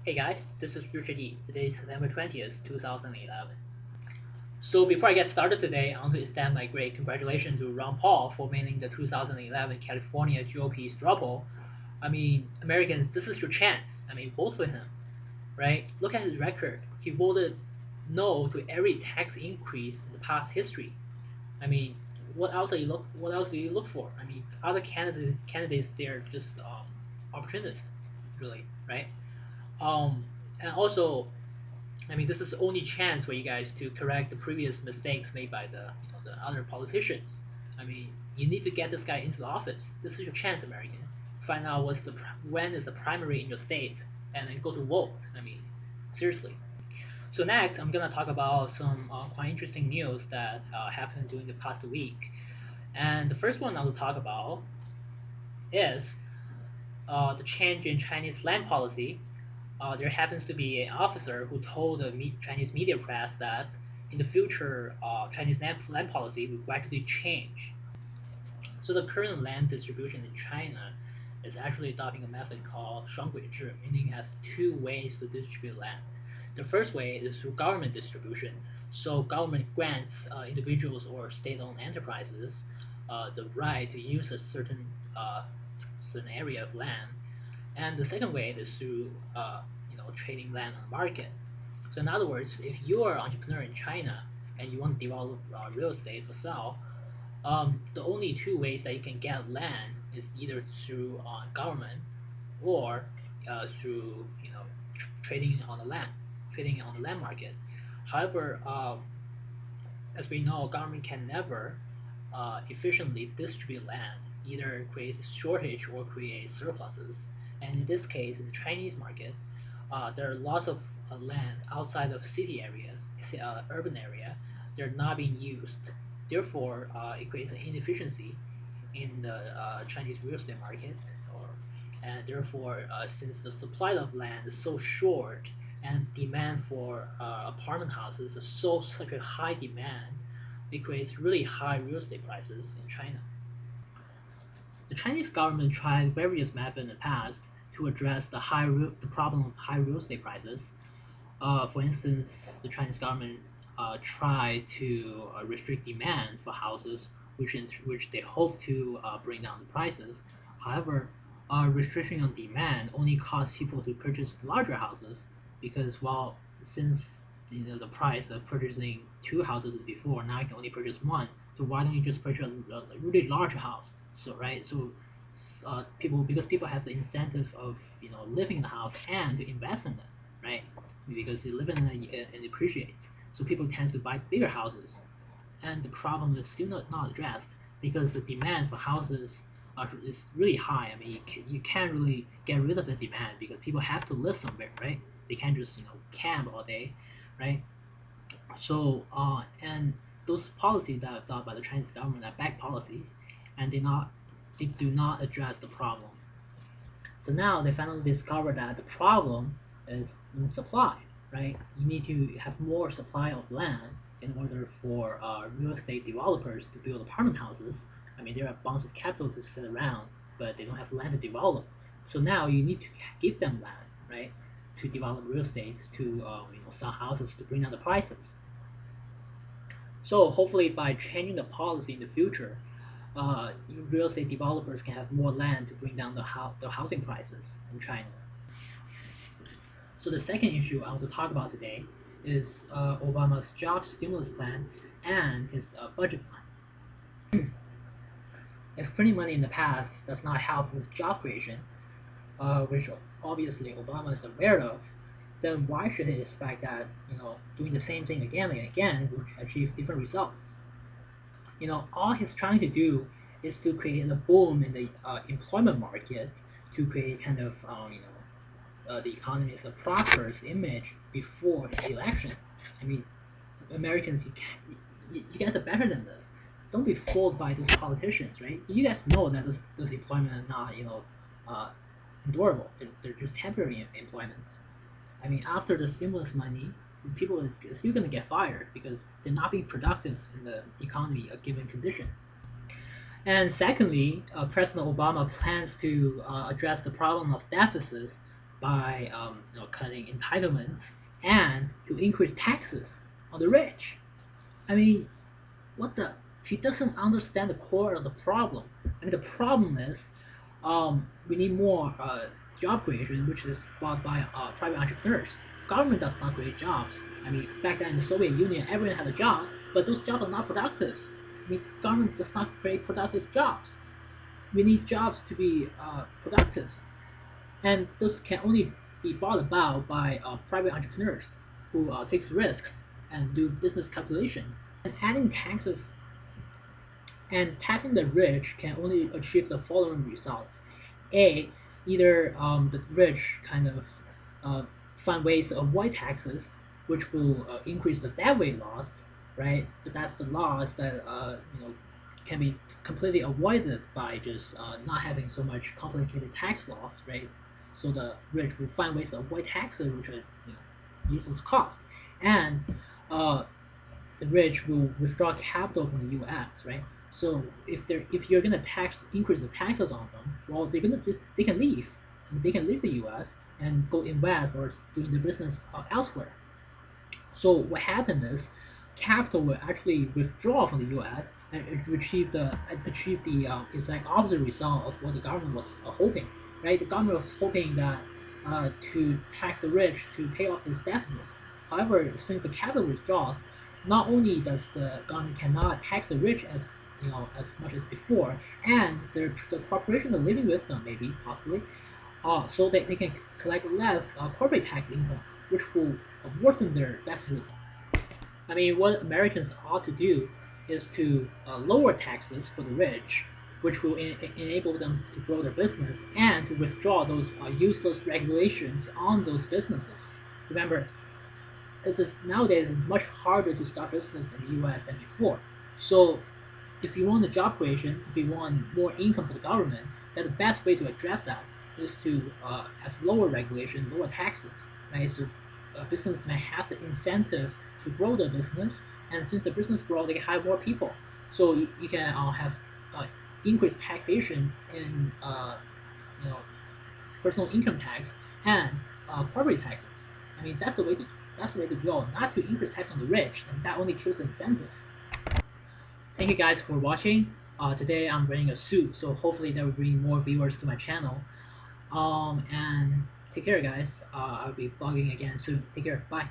Hey guys, this is Richard E. Today is September 20th, 2011. So before I get started today, I want to extend my great congratulations to Ron Paul for winning the 2011 California GOP straw poll. Americans, this is your chance. Vote for him, right? Look at his record. He voted no to every tax increase in the past history. I mean, What else do you look for? Other candidates, they're just opportunists, really, right? Um, and also, this is the only chance for you guys to correct the previous mistakes made by the other politicians. You need to get this guy into the office. This is your chance, American. Find out when is the primary in your state, and then go to vote. Seriously. So next, I'm gonna talk about some quite interesting news that happened during the past week. And the first one I will talk about is the change in Chinese land policy. There happens to be an officer who told the Chinese media press that in the future, Chinese land policy will gradually change. So the current land distribution in China is actually adopting a method called 双轨制, meaning it has two ways to distribute land. The first way is through government distribution. So government grants individuals or state-owned enterprises the right to use a certain area of land, and the second way is through trading land on the market. So in other words, if you are an entrepreneur in China and you want to develop real estate for sale, the only two ways that you can get land is either through government or through trading on the land market. However, as we know, government can never efficiently distribute land, either create shortage or create surpluses. And in this case, in the Chinese market, there are lots of land outside of city areas, urban area, they're not being used. Therefore, it creates an inefficiency in the Chinese real estate market, and therefore, since the supply of land is so short and demand for apartment houses is such a high demand, it creates really high real estate prices in China. The Chinese government tried various methods in the past to address the problem of high real estate prices. For instance, the Chinese government tried to restrict demand for houses, which they hope to bring down the prices. However, restriction on demand only caused people to purchase larger houses because, since the price of purchasing two houses before, now you can only purchase one. So why don't you just purchase a really large house? People, because people have the incentive of living in the house and to invest in it, right? Because you live in it and it appreciates. So people tend to buy bigger houses, and the problem is still not addressed because the demand for houses is really high. You can't really get rid of the demand because people have to live somewhere, right? They can't just camp all day, right? And those policies that are adopted by the Chinese government are bad policies, and they do not address the problem. So now they finally discovered that the problem is in supply, right? You need to have more supply of land in order for real estate developers to build apartment houses. There are bunch of capital to sit around, but they don't have land to develop. So now you need to give them land, right, to develop real estate, to sell houses to bring down the prices. So hopefully, by changing the policy in the future, real estate developers can have more land to bring down the housing prices in China. So the second issue I want to talk about today is Obama's job stimulus plan and his budget plan. If printing money in the past does not help with job creation, which obviously Obama is aware of, then why should he expect that doing the same thing again and again would achieve different results? All he's trying to do is to create a boom in the employment market to create kind of the economy as a prosperous image before the election. I mean, Americans, you guys are better than this. Don't be fooled by those politicians, right? You guys know that those employment are not uh, endurable. They're just temporary employments. After the stimulus money, people are still going to get fired because they're not being productive in the economy a given condition. And secondly, President Obama plans to address the problem of deficits by cutting entitlements and to increase taxes on the rich. I mean, what the? He doesn't understand the core of the problem. I mean, the problem is we need more job creation, which is brought by private entrepreneurs. Government does not create jobs. I mean, back then in the Soviet Union, everyone had a job, but those jobs are not productive. I mean, government does not create productive jobs. We need jobs to be productive, and this can only be brought about by private entrepreneurs who takes risks and do business calculation. And adding taxes and taxing the rich can only achieve the following results. A, either the rich kind of uh, find ways to avoid taxes, which will increase the debt weight loss, right? But that's the loss that can be completely avoided by just not having so much complicated tax laws, right? So the rich will find ways to avoid taxes, which are useless cost, and uh, the rich will withdraw capital from the U.S., right? So if you're gonna increase the taxes on them, well, they can leave. They can leave the U.S. and go invest or doing the business elsewhere. So what happened is capital will actually withdraw from the U.S. and achieve the exact opposite result of what the government was hoping. Right, the government was hoping that to tax the rich to pay off these deficits. However, since the capital withdraws, not only does the government cannot tax the rich as as much as before, and the corporation are living with them maybe possibly so that they can collect less corporate tax income, which will worsen their deficit. I mean, what Americans ought to do is to lower taxes for the rich, which will enable them to grow their business and to withdraw those useless regulations on those businesses. Remember, nowadays it's much harder to start business in the U.S. than before. So, if you want the job creation, if you want more income for the government, then the best way to address that is to have lower regulation, lower taxes, right? So businessmen have the incentive to grow their business, and since the business grow, they can hire more people. So you can have uh, increased taxation in you know personal income tax and corporate taxes. I mean that's the way to go, not to increase tax on the rich, and that only kills the incentive. Thank you guys for watching. Today I'm wearing a suit, so hopefully that will bring more viewers to my channel. And take care, guys. I'll be vlogging again soon. Take care. Bye.